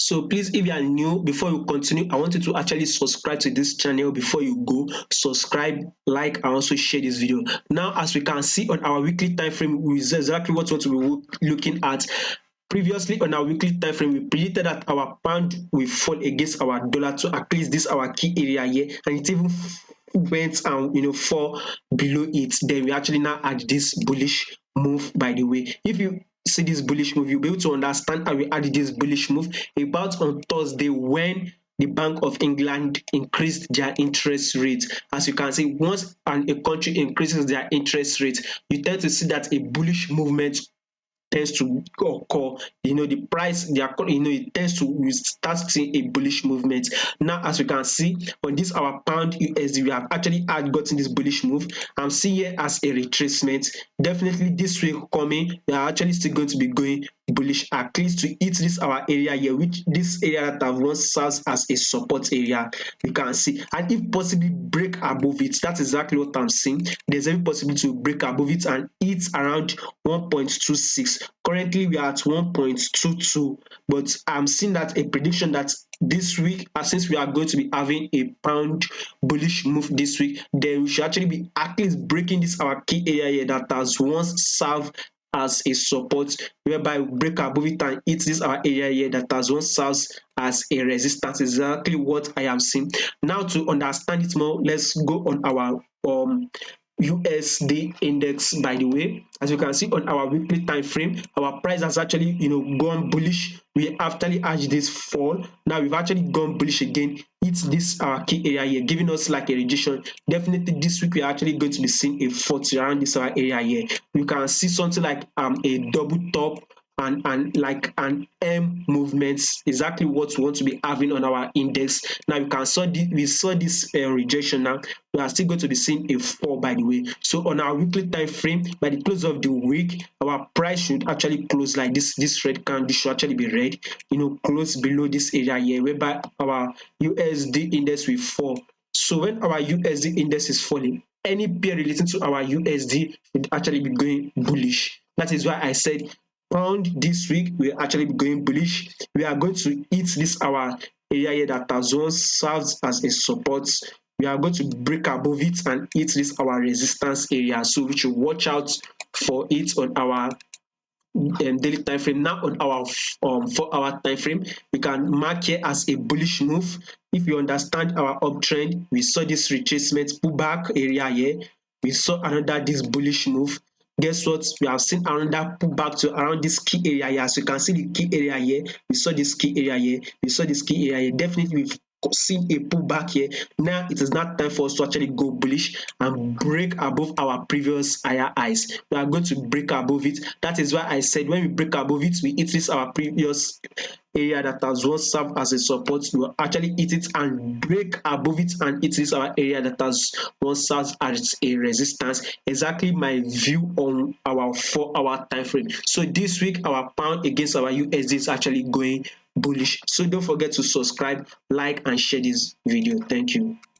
So please, if you are new, before you continue, I want you to actually subscribe to this channel before you go. Subscribe, like, and also share this video. Now, as we can see on our weekly time frame, we is exactly what we'll be looking at. Previously on our weekly time frame, we predicted that our pound will fall against our dollar to at least this our key area here, and it even went and fall below it. Then we actually now add this bullish move. By the way, if you see this bullish move, you'll be able to understand how we added this bullish move about on Thursday when the Bank of England increased their interest rate. As you can see, once a country increases their interest rate, you tend to see that a bullish movement tends to occur. The price, it tends to, we start seeing a bullish movement. Now, as you can see on this our pound USD, we have actually had gotten this bullish move. I'm seeing here as a retracement. Definitely this week coming, we are actually still going to be going bullish, at least to hit this our area here, which this area that have once serves as a support area. You can see, and if possibly break above it. That's exactly what I'm seeing. There's every possibility to break above it and hit around 1.26. Currently we are at 1.22, but I'm seeing that a prediction that this week, since we are going to be having a pound bullish move this week, then we should actually be at least breaking this our key area here that has once served as a support, whereby we break above it and hit this our area here that has once serves as a resistance. Exactly what I am seeing. Now, to understand it more, let's go on our USD index. By the way, as you can see on our weekly time frame, our price has actually gone bullish. We actually had this fall. Now we've actually gone bullish again. It's this our key area here, giving us like a rejection. Definitely this week we are actually going to be seeing a fault around this our area here. You can see something like a double top and like an M movements, exactly what we want to be having on our index. Now you can we saw this rejection. Now we are still going to be seeing a fall, by the way. So on our weekly time frame, by the close of the week, our price should actually close like this red candle should actually be red, close below this area here, whereby our USD index will fall. So when our USD index is falling, any pair relating to our USD should actually be going bullish. That is why I said pound this week will actually be going bullish. We are going to hit this our area here that has once served as a support. We are going to break above it and hit this our resistance area, so we should watch out for it on our daily time frame. Now on our 4-hour time frame, we can mark here as a bullish move. If you understand our uptrend, we saw this retracement pullback area here, we saw another this bullish move. Guess what? We have seen another pullback to around this key area here. So you can see the key area here, we saw this key area here, we saw this key area here. Definitely we've seen a pullback here. Now it is not time for us to actually go bullish and break above our previous higher highs. We are going to break above it. That is why I said when we break above it, we hit this our previous area that has once served as a support. We will actually hit it and break above it and hit this our area that has once served as a resistance. Exactly my view on our 4-hour time frame. So this week our pound against our USD is actually going bullish. So don't forget to subscribe, like, and share this video. Thank you.